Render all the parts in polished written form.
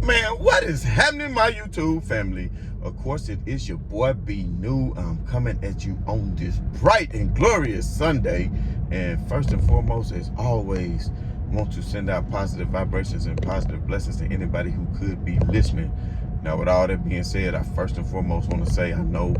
Man, what is happening, my YouTube family? Of course, it is your boy B New. I'm coming at you on this bright and glorious Sunday. And first and foremost, as always, want to send out positive vibrations and positive blessings to anybody who could be listening. Now, with all that being said, I first and foremost want to say I know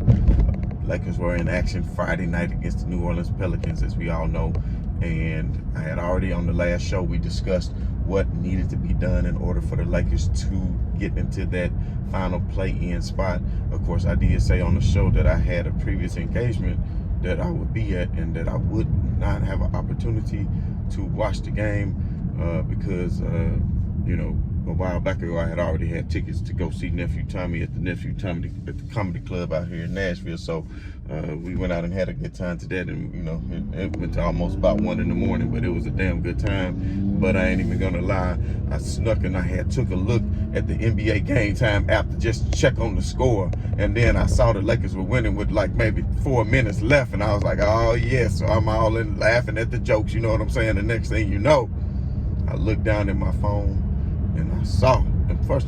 Lakers were in action Friday night against the New Orleans Pelicans, as we all know. And I had already on the last show, we discussed what needed to be done in order for the Lakers to get into that final play-in spot. Of course, I did say on the show that I had a previous engagement that I would be at and that I would not have an opportunity to watch the game because, you know, a while back ago, I had already had tickets to go see Nephew Tommy at the Comedy Club out here in Nashville. So we went out and had a good time to that, and you know, it went to almost about 1 in the morning, but it was a damn good time. But I ain't even gonna lie, I snuck and I took a look at the NBA Game Time app to just check on the score, and then I saw the Lakers were winning with like maybe 4 minutes left, and I was like, oh yes, so I'm all in laughing at the jokes, you know what I'm saying? The next thing you know, I looked down at my phone and I saw, and first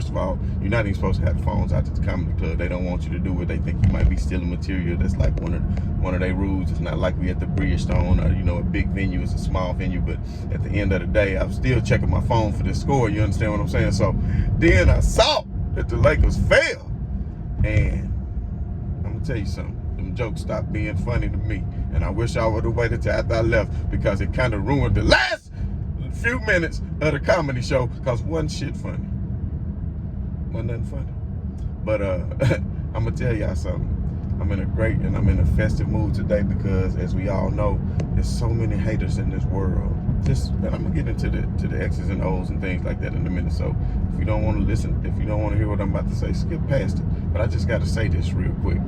of all, you're not even supposed to have the phones out to the comedy club. They don't want you to do what they think you might be stealing material. That's like one of their rules. It's not like we at the Bridgestone or, you know, a big venue. It's a small venue, but at the end of the day, I'm still checking my phone for the score. You understand what I'm saying? So then I saw that the Lakers failed, and I'm gonna tell you something. Them jokes stopped being funny to me, and I wish I would have waited till after I left, because it kind of ruined the last few minutes of the comedy show, because wasn't shit funny. Wasn't nothing funny. But I'm gonna tell y'all something. I'm in a festive mood today, because as we all know, there's so many haters in this world. And I'm gonna get into the X's and O's and things like that in a minute. So if you don't want to listen, if you don't want to hear what I'm about to say, skip past it. But I just gotta say this real quick.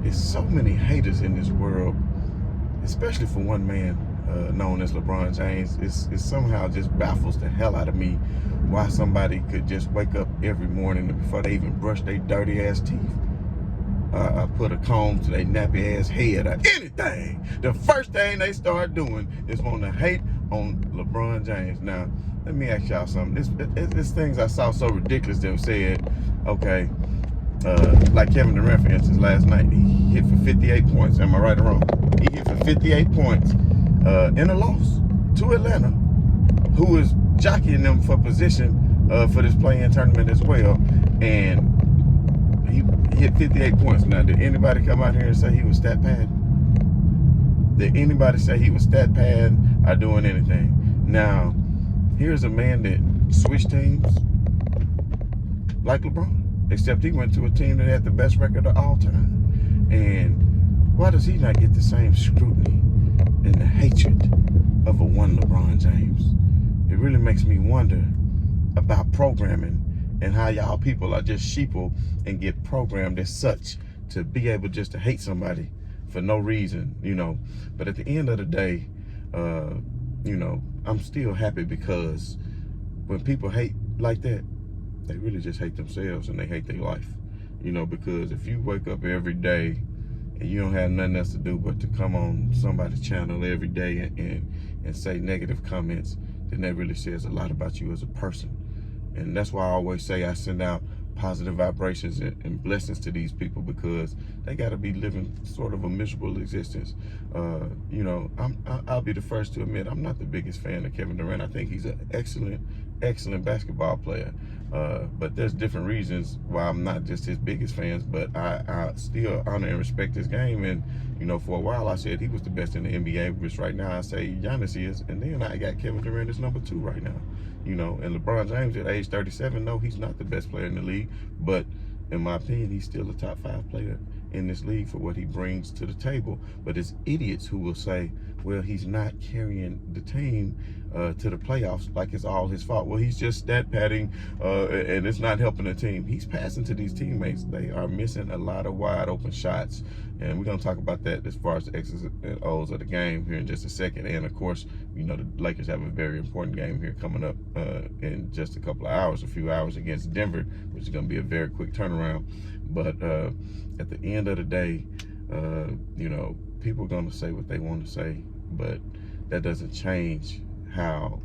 There's so many haters in this world, especially for one man known as LeBron James. It somehow just baffles the hell out of me why somebody could just wake up every morning and before they even brush their dirty ass teeth, put a comb to their nappy ass head or anything, the first thing they start doing is want to hate on LeBron James. Now, let me ask y'all something. This things I saw so ridiculous that said, okay, like Kevin Durant, for instance, last night, he hit for 58 points. Am I right or wrong? He hit for 58 points in a loss to Atlanta, who is jockeying them for position for this play-in tournament as well. And he hit 58 points. Now, did anybody come out here and say he was stat pad? Did anybody say he was stat pad or doing anything? Now, here's a man that switched teams like LeBron, except he went to a team that had the best record of all time. And why does he not get the same scrutiny and the hatred of a one LeBron James? It really makes me wonder about programming and how y'all people are just sheeple and get programmed as such to be able just to hate somebody for no reason, you know. But at the end of the day, you know, I'm still happy, because when people hate like that, they really just hate themselves and they hate their life, you know. Because if you wake up every day and you don't have nothing else to do but to come on somebody's channel every day and say negative comments, then that really says a lot about you as a person. And that's why I always say I send out positive vibrations and blessings to these people, because they got to be living sort of a miserable existence. You know, I'll be the first to admit I'm not the biggest fan of Kevin Durant. I think he's an excellent basketball player. But there's different reasons why I'm not just his biggest fans, but I still honor and respect his game. And, you know, for a while I said he was the best in the NBA, which right now I say Giannis is. And then I got Kevin Durant as number 2 right now. You know, and LeBron James at age 37, no, he's not the best player in the league. But in my opinion, he's still a top 5 player in this league for what he brings to the table. But it's idiots who will say, well, he's not carrying the team to the playoffs like it's all his fault. Well, he's just stat padding and it's not helping the team. He's passing to these teammates. They are missing a lot of wide open shots. And we're going to talk about that as far as the X's and O's of the game here in just a second. And of course, you know, the Lakers have a very important game here coming up in just a few hours against Denver, which is going to be a very quick turnaround. But at the end of the day, you know, people are going to say what they want to say, but that doesn't change how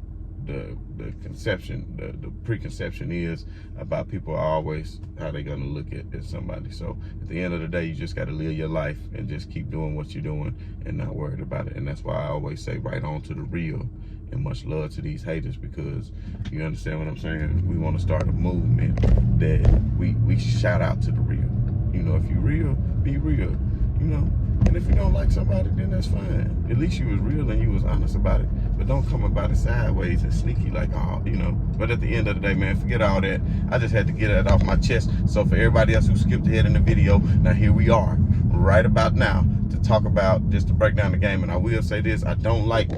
the conception, the preconception is about people are always how they're gonna look at somebody. So at the end of the day, you just got to live your life and just keep doing what you're doing and not worried about it. And that's why I always say right on to the real. And much love to these haters, because you understand what I'm saying. We want to start a movement that we shout out to the real. You know, if you real, be real. You know, and if you don't like somebody, then that's fine. At least you was real and you was honest about it. But don't come about it sideways and sneaky like, oh, you know. But at the end of the day, man, forget all that. I just had to get that off my chest. So for everybody else who skipped ahead in the video, now here we are, right about now, to talk about, just to break down the game. And I will say this, I don't like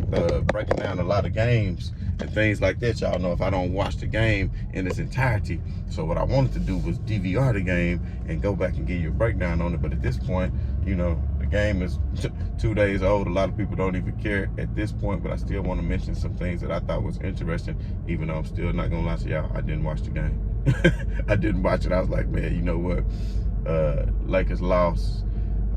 breaking down a lot of games and things like that. Y'all know if I don't watch the game in its entirety. So what I wanted to do was DVR the game and go back and give you a breakdown on it. But at this point, you know, the game is 2 days old. A lot of people don't even care at this point, but I still want to mention some things that I thought was interesting, even though I'm still not gonna lie to y'all, I didn't watch the game. I didn't watch it. I was like, man, you know what? Lakers lost.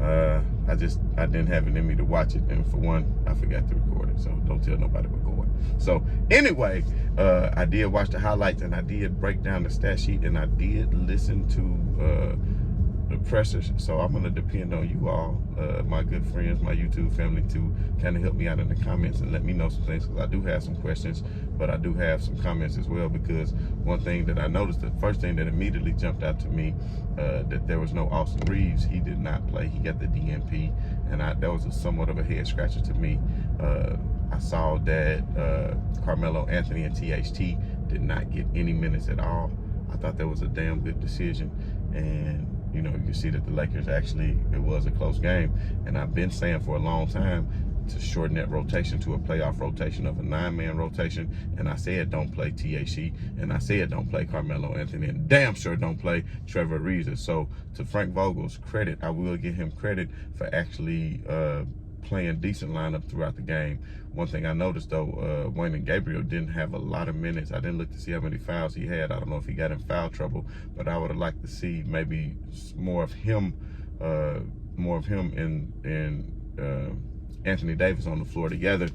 I didn't have it in me to watch it, and for one, I forgot to record it, so don't tell nobody but go. So anyway, I did watch the highlights, and I did break down the stat sheet, and I did listen to the pressers. So I'm gonna depend on you all, my good friends, my YouTube family, to kind of help me out in the comments and let me know some things, because I do have some questions, but I do have some comments as well. Because one thing that I noticed, the first thing that immediately jumped out to me, that there was no Austin Reeves. He did not play. He got the DNP, and that was somewhat of a head scratcher to me. I saw that Carmelo Anthony and THT did not get any minutes at all. I thought that was a damn good decision. And you know, you see that the Lakers actually, it was a close game. And I've been saying for a long time to shorten that rotation to a playoff rotation of a 9-man rotation. And I said don't play THC, and I said don't play Carmelo Anthony, and damn sure don't play Trevor Ariza. So to Frank Vogel's credit, I will give him credit for actually playing decent lineup throughout the game. One thing I noticed though, Wayne and Gabriel didn't have a lot of minutes. I didn't look to see how many fouls he had. I don't know if he got in foul trouble, but I would have liked to see maybe more of him and Anthony Davis on the floor together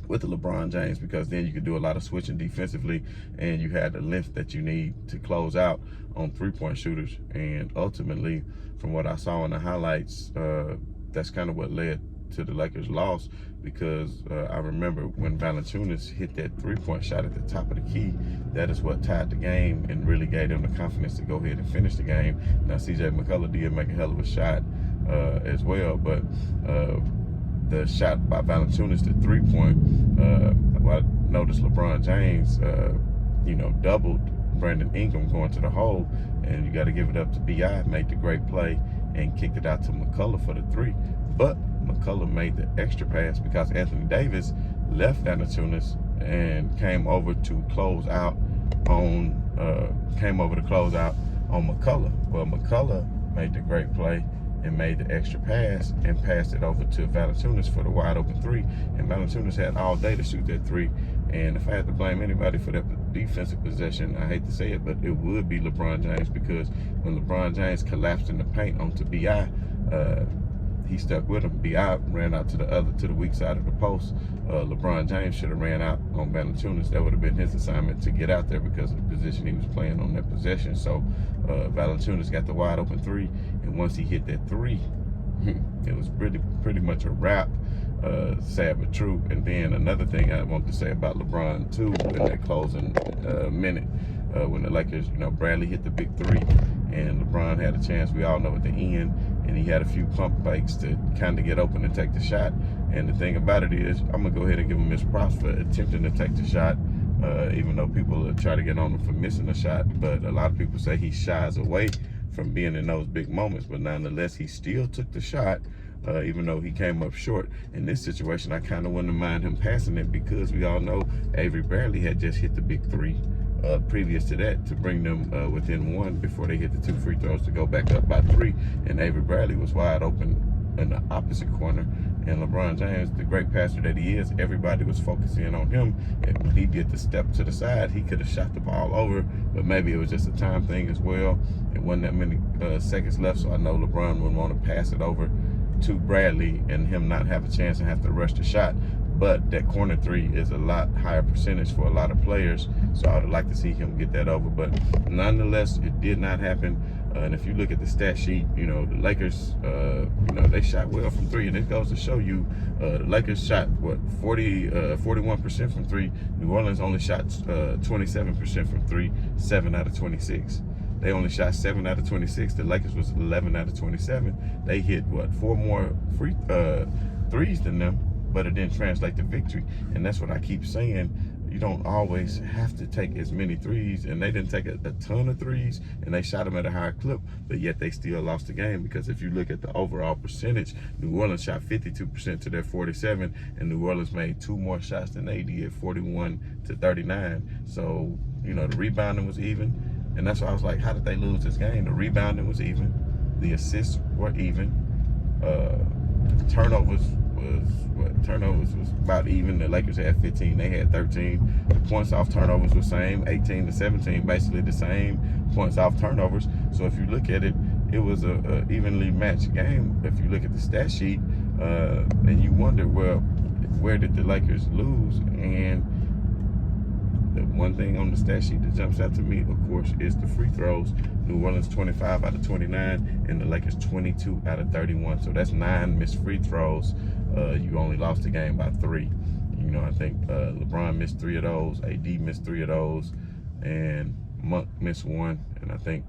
with the LeBron James, because then you could do a lot of switching defensively, and you had the length that you need to close out on three-point shooters. And ultimately, from what I saw in the highlights, that's kind of what led to the Lakers' loss, because I remember when Valanciunas hit that three-point shot at the top of the key, that is what tied the game and really gave them the confidence to go ahead and finish the game. Now, CJ McCullough did make a hell of a shot as well, but the shot by Valanciunas, the three-point, I noticed LeBron James, you know, doubled Brandon Ingram going to the hole, and you got to give it up to B.I., made the great play and kicked it out to McCullough for the three. But McCullough made the extra pass because Anthony Davis left Valanciunas and came over to close out on McCullough. Well, McCullough made the great play and made the extra pass and passed it over to Valanciunas for the wide open three. And Valanciunas had all day to shoot that three. And if I had to blame anybody for that defensive possession, I hate to say it, but it would be LeBron James, because when LeBron James collapsed in the paint onto B.I., he stuck with him. B.I. ran out to the weak side of the post. LeBron James should have ran out on Valanciunas. That would have been his assignment, to get out there because of the position he was playing on that possession. So Valanciunas got the wide open three, and once he hit that three, it was pretty much a wrap. Sad but true. And then another thing I want to say about LeBron too, in that closing minute, when the Lakers, you know, Bradley hit the big three, and LeBron had a chance, we all know, at the end, and he had a few pump fakes to kind of get open and take the shot. And the thing about it is, I'm gonna go ahead and give him his props for attempting to take the shot, even though people try to get on him for missing the shot. But a lot of people say he shies away from being in those big moments, but nonetheless, he still took the shot, even though he came up short. In this situation, I kind of wouldn't mind him passing it, because we all know Avery Bradley had just hit the big three previous to that to bring them within one before they hit the 2 free throws to go back up by 3. And Avery Bradley was wide open in the opposite corner. And LeBron James, the great passer that he is, everybody was focusing on him. And when he did the step to the side, he could have shot the ball over, but maybe it was just a time thing as well. It wasn't that many seconds left, so I know LeBron wouldn't want to pass it over to Bradley and him not have a chance and have to rush the shot. but that corner three is a lot higher percentage for a lot of players. So I would like to see him get that over. But nonetheless, it did not happen. And if you look at the stat sheet, you know, the Lakers, you know, they shot well from three. And it goes to show you the Lakers shot, 41% from three. New Orleans only shot 27% from three, 7 out of 26. They only shot 7 out of 26. The Lakers was 11 out of 27. They hit, 4 more threes than them, but it didn't translate to victory. And that's what I keep saying. You don't always have to take as many threes, and they didn't take a ton of threes, and they shot them at a higher clip, but yet they still lost the game. Because if you look at the overall percentage, New Orleans shot 52% to their 47, and New Orleans made 2 more shots than they did, 41 to 39. So, you know, the rebounding was even, and that's why I was like, how did they lose this game? The rebounding was even, the assists were even, turnovers was about even. The Lakers had 15, they had 13. The points off turnovers were same, 18 to 17, basically the same points off turnovers. So if you look at it, it was a evenly matched game. If you look at the stat sheet, and you wonder, well, where did the Lakers lose? And the one thing on the stat sheet that jumps out to me, of course, is the free throws. New Orleans 25 out of 29, and the Lakers 22 out of 31. So that's 9 missed free throws. You only lost the game by 3. You know, I think LeBron missed 3 of those, AD missed 3 of those, and Monk missed 1. And I think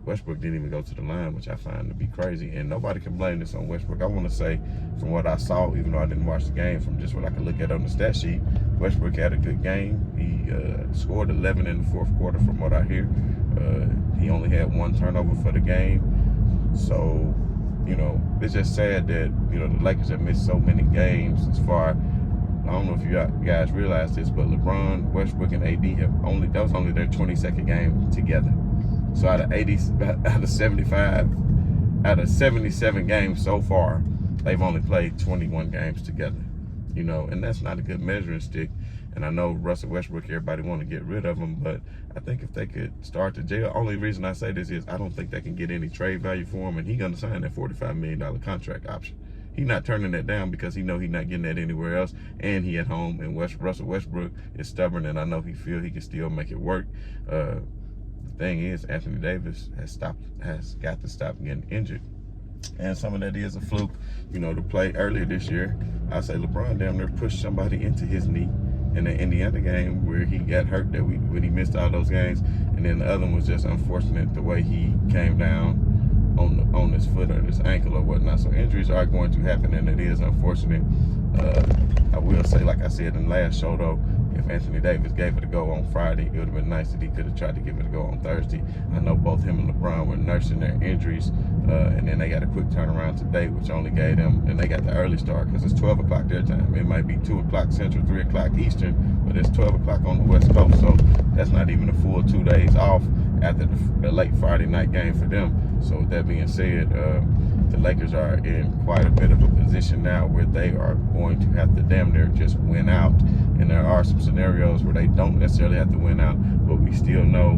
Westbrook didn't even go to the line, which I find to be crazy. And nobody can blame this on Westbrook. I want to say, from what I saw, even though I didn't watch the game, from just what I could look at on the stat sheet, Westbrook had a good game. He scored 11 in the fourth quarter, from what I hear. He only had 1 turnover for the game. So, you know, it's just sad that, you know, the Lakers have missed so many games as far. I don't know if you guys realize this, but LeBron, Westbrook, and AD that was only their 22nd game together. So out of 75, out of 77 games so far, they've only played 21 games together. You know, and that's not a good measuring stick. And I know Russell Westbrook, everybody want to get rid of him, but I think if they could start to jail, only reason I say this is I don't think they can get any trade value for him, and he's going to sign that $45 million contract option. He's not turning that down because he know he's not getting that anywhere else, and he at home, and Russell Westbrook is stubborn, and I know he feel he can still make it work. The thing is, Anthony Davis has got to stop getting injured. And some of that is a fluke. You know, to play earlier this year, I say LeBron damn near pushed somebody into his knee in the Indiana game where he got hurt, when he missed all those games. And then the other one was just unfortunate the way he came down on his foot or his ankle or whatnot. So injuries are going to happen, and it is unfortunate. I will say, like I said in the last show though, if Anthony Davis gave it a go on Friday, it would have been nice that he could have tried to give it a go on Thursday. I know both him and LeBron were nursing their injuries, and then they got a quick turnaround today, which only gave them, and they got the early start because it's 12 o'clock their time. It might be 2 o'clock Central, 3 o'clock Eastern, but it's 12 o'clock on the West Coast, so that's not even a full 2 days off after the late Friday night game for them. So with that being said, the Lakers are in quite a bit of a position now where they are going to have to damn near just win out. And there are some scenarios where they don't necessarily have to win out, but we still know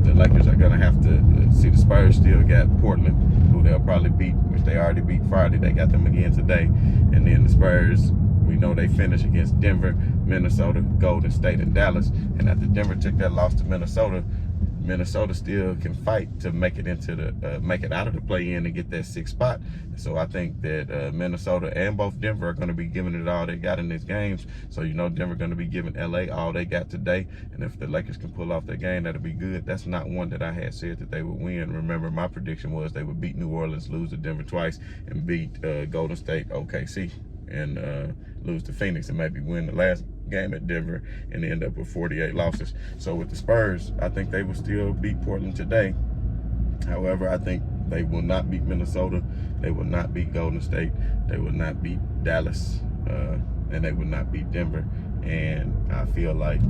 the Lakers are going to have to see. The Spurs still got Portland, who they'll probably beat, which they already beat Friday. They got them again today. And then the Spurs, we know they finish against Denver, Minnesota, Golden State, and Dallas. And after Denver took that loss to Minnesota, Minnesota still can fight to make it into the make it out of the play-in and get that 6th spot. So I think that Minnesota and both Denver are going to be giving it all they got in these games. So you know Denver going to be giving LA all they got today, and if the Lakers can pull off their game, that'll be good. That's not one that I had said that they would win. Remember, my prediction was they would beat New Orleans, lose to Denver twice, and beat Golden State, OKC, and lose to Phoenix, and maybe win the last game at Denver and end up with 48 losses. So with the Spurs, I think they will still beat Portland today. However, I think they will not beat Minnesota. They will not beat Golden State. They will not beat Dallas. And they will not beat Denver. And I feel like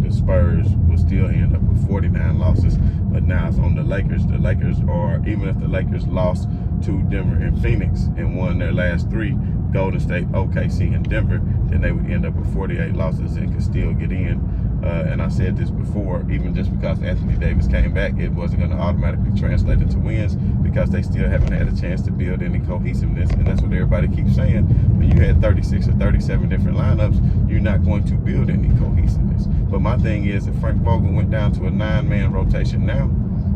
the Spurs will still end up with 49 losses. But now it's on the Lakers. The Lakers are, even if the Lakers lost to Denver and Phoenix and won their last 3, Golden State, OKC, and Denver, then they would end up with 48 losses and could still get in. And I said this before, even just because Anthony Davis came back, it wasn't going to automatically translate into wins because they still haven't had a chance to build any cohesiveness. And that's what everybody keeps saying. When you had 36 or 37 different lineups, you're not going to build any cohesiveness. But my thing is, if Frank Vogel went down to a 9-man rotation now,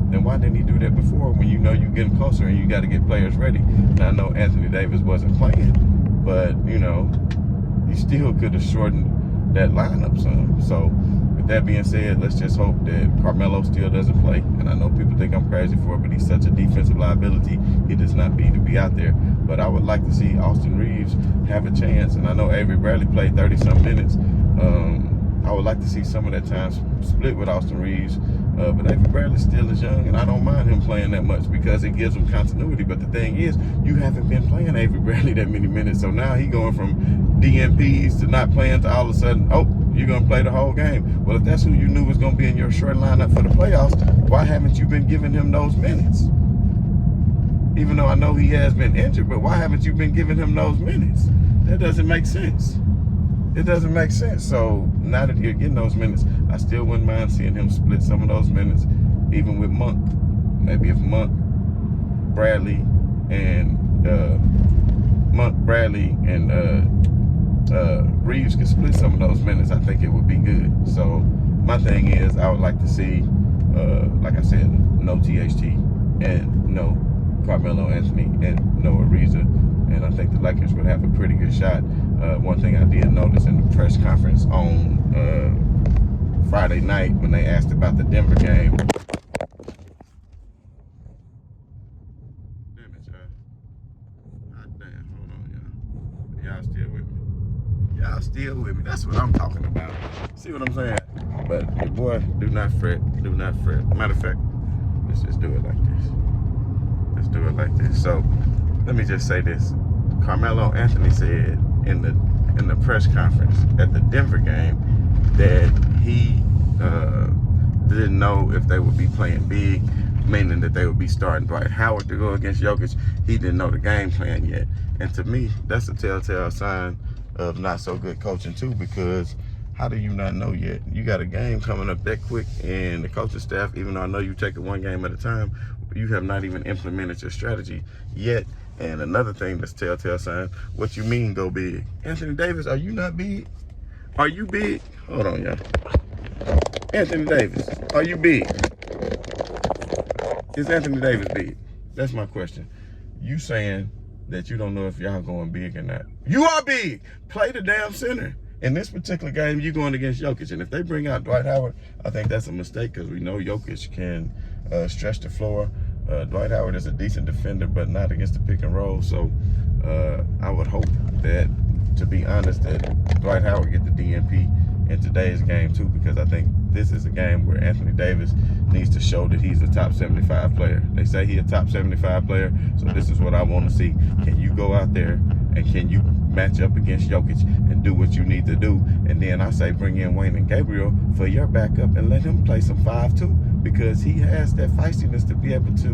then why didn't he do that before when you know you're getting closer and you got to get players ready? And I know Anthony Davis wasn't playing, but, you know, you still could have shortened that lineup some. So with that being said, let's just hope that Carmelo still doesn't play. And I know people think I'm crazy for it, but he's such a defensive liability, he does not need to be out there. But I would like to see Austin Reeves have a chance. And I know Avery Bradley played 30-some minutes. I would like to see some of that time split with Austin Reeves. But Avery Bradley still is young, and I don't mind him playing that much because it gives him continuity. But the thing is, you haven't been playing Avery Bradley that many minutes. So now he going from DNPs to not playing to all of a sudden, oh, you're going to play the whole game. Well, if that's who you knew was going to be in your short lineup for the playoffs, why haven't you been giving him those minutes? Even though I know he has been injured, but why haven't you been giving him those minutes? That doesn't make sense. It doesn't make sense. So now that you're getting those minutes, I still wouldn't mind seeing him split some of those minutes, even with Monk. Maybe if Monk, Bradley, and Reeves could split some of those minutes, I think it would be good. So my thing is, I would like to see, like I said, no THT and no Carmelo Anthony and no Ariza. And I think the Lakers would have a pretty good shot. One thing I did notice in the press conference on Friday night when they asked about the Denver game. Damn it, y'all. God damn, hold on, y'all. Y'all still with me? Y'all still with me? That's what I'm talking about. See what I'm saying? But your boy, do not fret. Do not fret. Matter of fact, let's just do it like this. Let's do it like this. So let me just say this. Carmelo Anthony said in the press conference at the Denver game that he didn't know if they would be playing big, meaning that they would be starting Dwight Howard to go against Jokic. He didn't know the game plan yet. And to me, that's a telltale sign of not so good coaching too, because how do you not know yet? You got a game coming up that quick, and the coaching staff, even though I know you take it one game at a time, you have not even implemented your strategy yet. And another thing that's telltale sign, what you mean go big? Anthony Davis, are you not big? Are you big? Hold on, y'all. Anthony Davis, are you big? Is Anthony Davis big? That's my question. You saying that you don't know if y'all going big or not. You are big. Play the damn center. In this particular game, you're going against Jokic. And if they bring out Dwight Howard, I think that's a mistake because we know Jokic can stretch the floor. Dwight Howard is a decent defender, but not against the pick and roll. So I would hope that, to be honest, that Dwight Howard get the DNP in today's game too, because I think this is a game where Anthony Davis needs to show that he's a top 75 player. They say he's a top 75 player, so this is what I want to see. Can you go out there and can you match up against Jokic and do what you need to do? And then I say bring in Wayne and Gabriel for your backup and let him play some 5-2, because he has that feistiness to be able to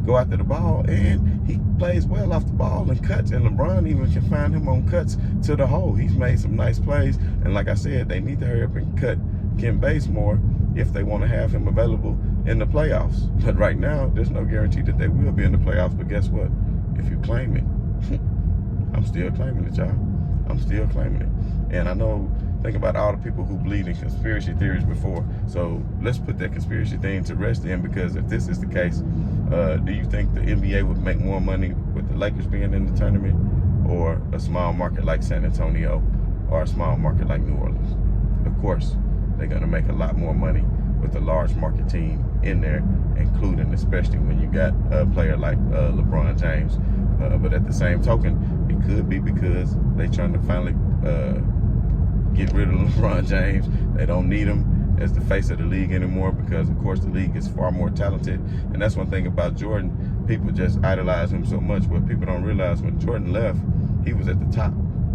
go after the ball, and he plays well off the ball and cuts, and LeBron even can find him on cuts to the hole. He's made some nice plays, and like I said, they need to hurry up and cut Ken Bazemore if they want to have him available in the playoffs. But right now, there's no guarantee that they will be in the playoffs, but guess what? If you claim it, I'm still claiming it, y'all. I'm still claiming it. And I know, think about all the people who believed in conspiracy theories before. So let's put that conspiracy thing to rest then, because if this is the case, do you think the NBA would make more money with the Lakers being in the tournament, or a small market like San Antonio, or a small market like New Orleans? Of course, they're going to make a lot more money with a large market team in there, including especially when you got a player like LeBron James. But at the same token, it could be because they're trying to finally get rid of LeBron James. They don't need him as the face of the league anymore, because of course the league is far more talented. And that's one thing about Jordan. People just idolize him so much, but people don't realize when Jordan left, he was at the top.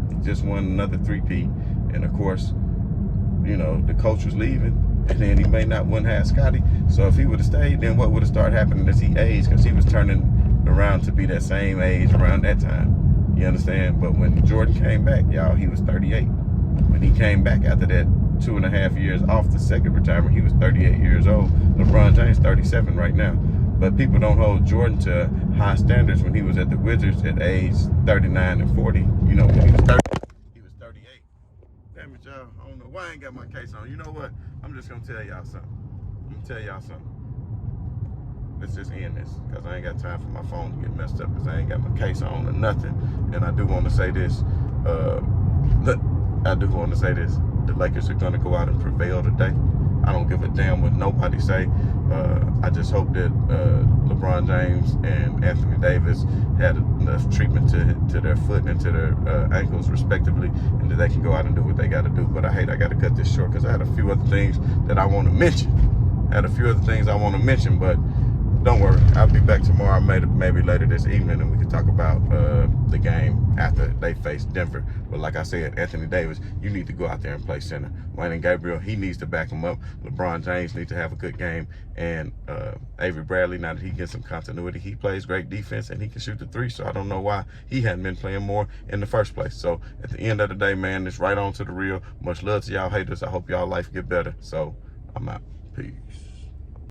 He just won another 3-peat. And of course, you know, the coach was leaving, and then he may not wouldn't have Scotty. So if he would have stayed, then what would have started happening as he aged? Because he was turning around to be that same age around that time. You understand? But when Jordan came back, y'all, he was 38. When he came back after that 2.5 years off the second retirement. He was 38 years old. LeBron James 37 right now. But people don't hold Jordan to high standards when he was at the Wizards at age 39 and 40. You know, when he was 30, he was 38. Damn it, y'all. I don't know why I ain't got my case on. You know what? I'm just going to tell y'all something. Let's just end this, because I ain't got time for my phone to get messed up, because I ain't got my case on or nothing. And I do want to say this. The Lakers are going to go out and prevail today. I don't give a damn what nobody say. I just hope that LeBron James and Anthony Davis had enough treatment to their foot and to their ankles respectively, and that they can go out and do what they got to do. But I got to cut this short, because I had a few other things that I want to mention. But don't worry, I'll be back tomorrow, maybe later this evening, and we can talk about the game after they face Denver. But like I said, Anthony Davis, you need to go out there and play center. Wayne and Gabriel, he needs to back him up. LeBron James needs to have a good game. And Avery Bradley, now that he gets some continuity, he plays great defense and he can shoot the three. So I don't know why he hadn't been playing more in the first place. So at the end of the day, man, it's right on to the real. Much love to y'all haters. I hope y'all life get better. So I'm out. Peace.